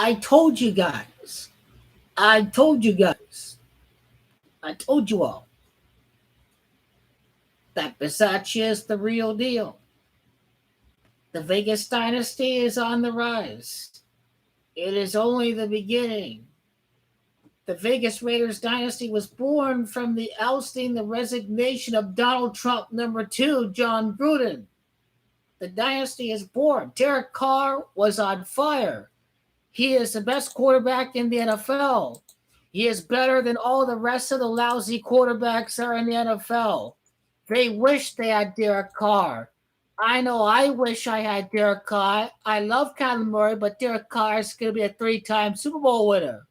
I told you guys. I told you guys. I told you all that Bisaccia is the real deal. The Vegas dynasty is on the rise. It is only the beginning. The Vegas Raiders dynasty was born from the ousting, the resignation of Donald Trump #2, John Gruden. The dynasty is born. Derek Carr was on fire. He is the best quarterback in the NFL. He is better than all the rest of the lousy quarterbacks that are in the NFL. They wish they had Derek Carr. I know I wish I had Derek Carr. I love Kyler Murray, but Derek Carr is going to be a 3-time Super Bowl winner.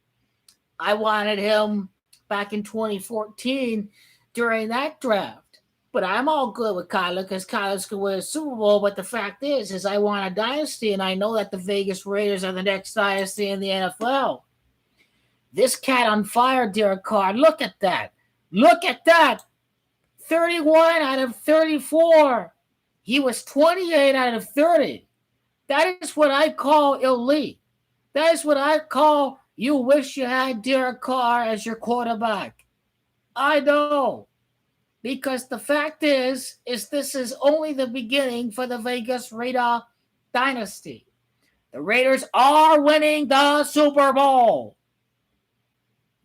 I wanted him back in 2014 during that draft. But I'm all good with Kyler because Kyler's going to win a Super Bowl. But the fact is I want a dynasty, and I know that the Vegas Raiders are the next dynasty in the NFL. This cat on fire, Derek Carr. Look at that. Look at that. 31 out of 34. He was 28 out of 30. That is what I call elite. That is what I call you wish you had Derek Carr as your quarterback. I know. Because the fact is this is only the beginning for the Vegas Raider dynasty. The Raiders are winning the Super Bowl.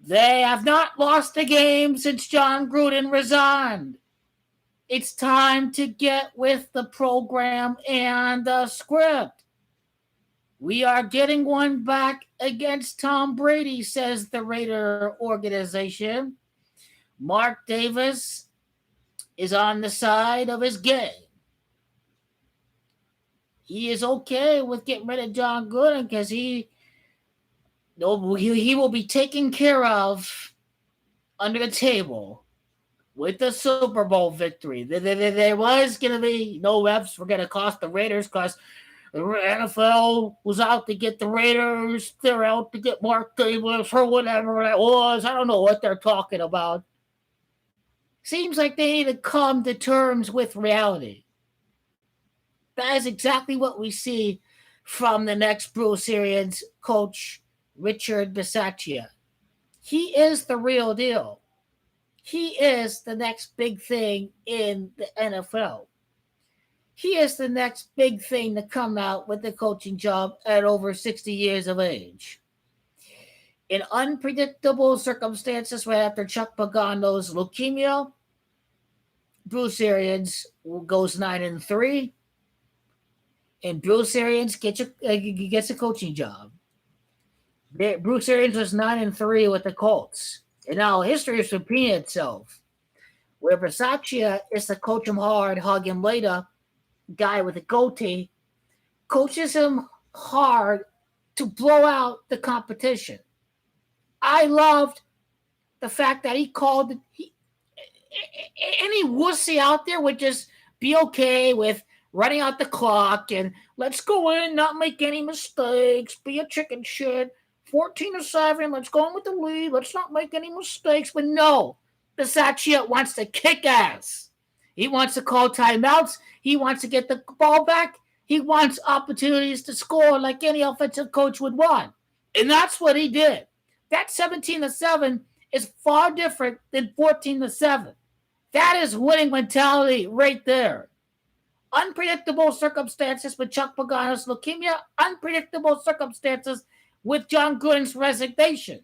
They have not lost a game since John Gruden resigned. It's time to get with the program and the script. We are getting one back against Tom Brady, says the Raider organization. Mark Davis is on the side of his game. He is okay with getting rid of John Gruden because he will be taken care of under the table with the Super Bowl victory. There was going to be no reps were going to cost the Raiders because the NFL was out to get the Raiders. They're out to get Mark Davis or whatever that was. I don't know what they're talking about. Seems like they need to come to terms with reality. That is exactly what we see from the next Bruce Arians coach, Richard Bisaccia. He is the real deal. He is the next big thing in the NFL. He is the next big thing to come out with the coaching job at over 60 years of age. In unpredictable circumstances right after Chuck Pagano's leukemia, Bruce Arians goes 9-3, and Bruce Arians gets a coaching job. Bruce Arians was 9-3 with the Colts, and now history is repeating itself. Where Bisaccia is to coach him hard, hug him later, guy with a goatee, coaches him hard to blow out the competition. I loved the fact that he called any wussy out there would just be okay with running out the clock and let's go in, not make any mistakes, be a chicken shit, 14-7, let's go in with the lead, let's not make any mistakes. But no, Bisaccia wants to kick ass. He wants to call timeouts. He wants to get the ball back. He wants opportunities to score like any offensive coach would want. And that's what he did. That 17-7 is far different than 14-7. That is winning mentality right there. Unpredictable circumstances with Chuck Pagano's leukemia. Unpredictable circumstances with John Gruden's resignation.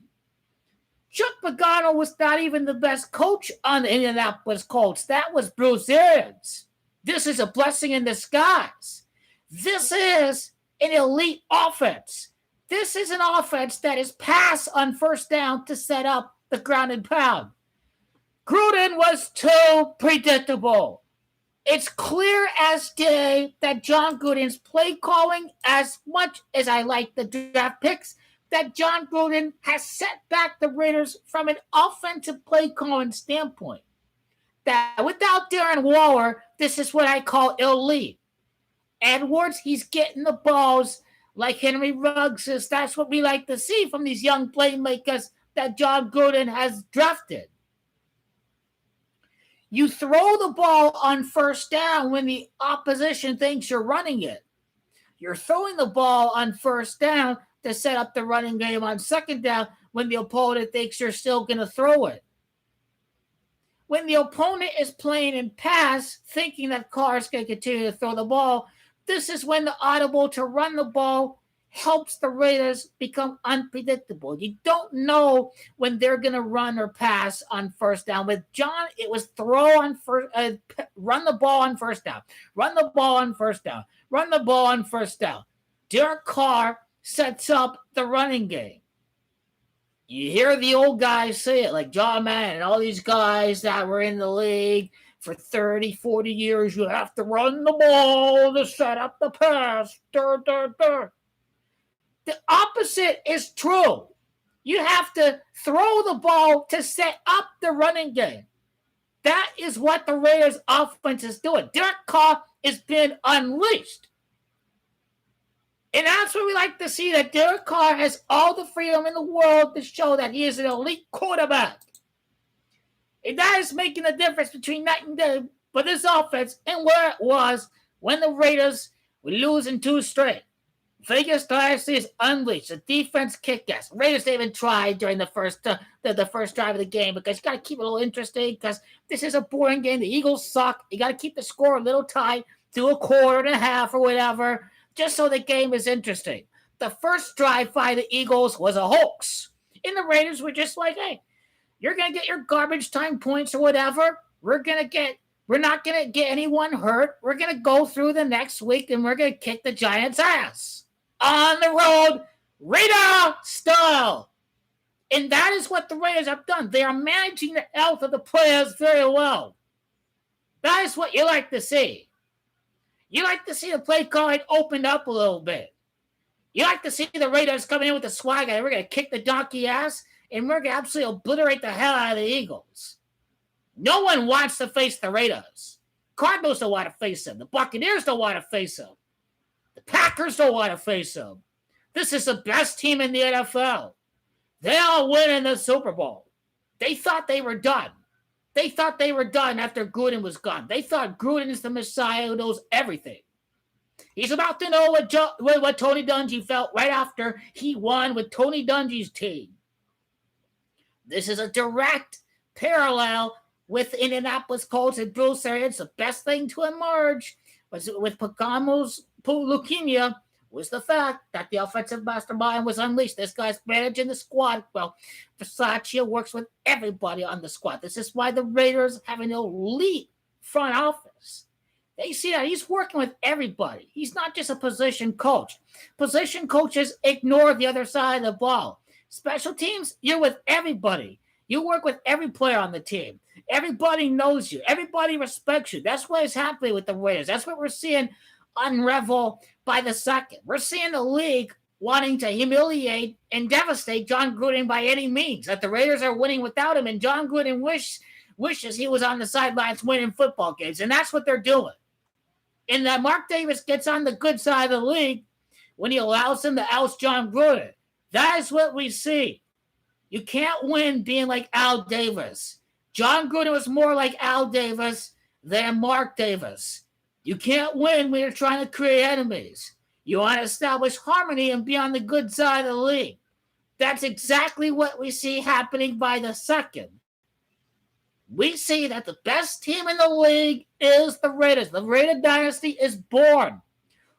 Chuck Pagano was not even the best coach on the Indianapolis Colts. That was Bruce Arians. This is a blessing in disguise. This is an elite offense. This is an offense that is pass on first down to set up the ground and pound. Gruden was too predictable. It's clear as day that John Gruden's play calling, as much as I like the draft picks, that John Gruden has set back the Raiders from an offensive play calling standpoint. That without Darren Waller, this is what I call elite. Edwards, he's getting the balls like Henry Ruggs is. That's what we like to see from these young playmakers that John Gruden has drafted. You throw the ball on first down when the opposition thinks you're running it. You're throwing the ball on first down to set up the running game on second down when the opponent thinks you're still going to throw it. When the opponent is playing in pass, thinking that Carr is going to continue to throw the ball, this is when the audible to run the ball helps the Raiders become unpredictable. You don't know when they're going to run or pass on first down. With John, it was run the ball on first down, run the ball on first down, run the ball on first down. Derek Carr sets up the running game. You hear the old guys say it, like John Madden and all these guys that were in the league for 30, 40 years. You have to run the ball to set up the pass. The opposite is true. You have to throw the ball to set up the running game. That is what the Raiders offense is doing. Derek Carr is being unleashed. And that's what we like to see, that Derek Carr has all the freedom in the world to show that he is an elite quarterback. And that is making a difference between night and day for this offense and where it was when the Raiders were losing 2 straight. Vegas Dynasty is unleashed. The defense kicked ass. Raiders didn't even try during the first drive of the game, because you got to keep it a little interesting, because this is a boring game. The Eagles suck. You got to keep the score a little tight, do a quarter and a half or whatever, just so the game is interesting. The first drive by the Eagles was a hoax. And the Raiders were just like, hey, you're going to get your garbage time points or whatever. We're not going to get anyone hurt. We're going to go through the next week and we're going to kick the Giants' ass. On the road, Raider style. And that is what the Raiders have done. They are managing the health of the players very well. That is what you like to see. You like to see the play calling opened up a little bit. You like to see the Raiders coming in with the swagger. We're going to kick the donkey ass, and we're going to absolutely obliterate the hell out of the Eagles. No one wants to face the Raiders. Cardinals don't want to face them. The Buccaneers don't want to face them. The Packers don't want to face them. This is the best team in the NFL. They all win in the Super Bowl. They thought they were done. They thought they were done after Gruden was gone. They thought Gruden is the Messiah who knows everything. He's about to know what Tony Dungy felt right after he won with Tony Dungy's team. This is a direct parallel with Indianapolis Colts and Bruce Arians. The best thing to emerge was with Pagano's leukemia was the fact that the offensive mastermind was unleashed. This guy's managing the squad. Well, Bisaccia works with everybody on the squad. This is why the Raiders have an elite front office. They see that he's working with everybody. He's not just a position coach. Position coaches ignore the other side of the ball. Special teams, you're with everybody. You work with every player on the team. Everybody knows you. Everybody respects you. That's what is happening with the Raiders. That's what we're seeing unravel by the second. We're seeing the league wanting to humiliate and devastate John Gruden by any means. That the Raiders are winning without him, and John Gruden wishes he was on the sidelines winning football games, and that's what they're doing. And that Mark Davis gets on the good side of the league when he allows him to oust John Gruden. That is what we see. You can't win being like Al Davis. John Gruden was more like Al Davis than Mark Davis. You can't win when you're trying to create enemies. You want to establish harmony and be on the good side of the league. That's exactly what we see happening by the second. We see that the best team in the league is the Raiders. The Raider dynasty is born.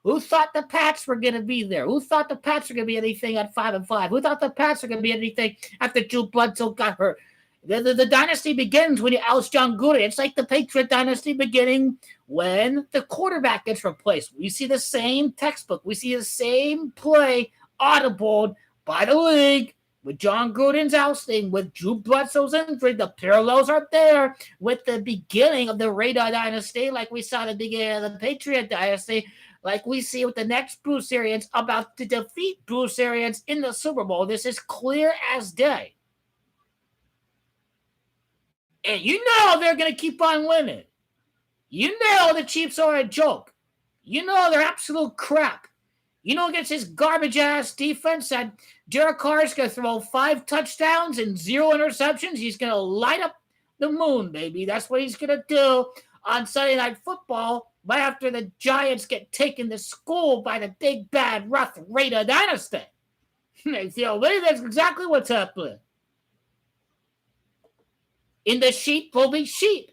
Who thought the Pats were going to be there? Who thought the Pats were going to be anything at 5-5? Who thought the Pats were going to be anything after Drew Bledsoe got hurt? The dynasty begins when you oust John Gruden. It's like the Patriot dynasty beginning when the quarterback gets replaced. We see the same textbook. We see the same play audibled by the league with John Gruden's ousting, with Drew Bledsoe's injury. The parallels are there with the beginning of the Raider dynasty, like we saw at the beginning of the Patriot dynasty, like we see with the next Bruce Arians about to defeat Bruce Arians in the Super Bowl. This is clear as day. And you know they're going to keep on winning. You know the Chiefs are a joke. You know they're absolute crap. You know against his garbage-ass defense that Derek Carr is going to throw 5 touchdowns and 0 interceptions. He's going to light up the moon, baby. That's what he's going to do on Sunday Night Football right after the Giants get taken to school by the big, bad, rough Raider dynasty. They feel maybe that's exactly what's happening. In the sheep will be sheep.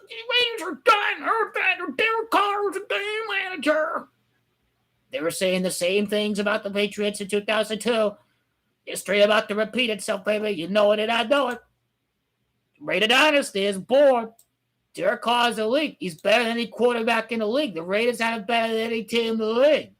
The Raiders are done. Derek Carr is a game manager. They were saying the same things about the Patriots in 2002. History about to repeat itself, baby. You know it and I know it. Raider Dynasty is born. Derek Carr is the league. He's better than any quarterback in the league. The Raiders have better than any team in the league.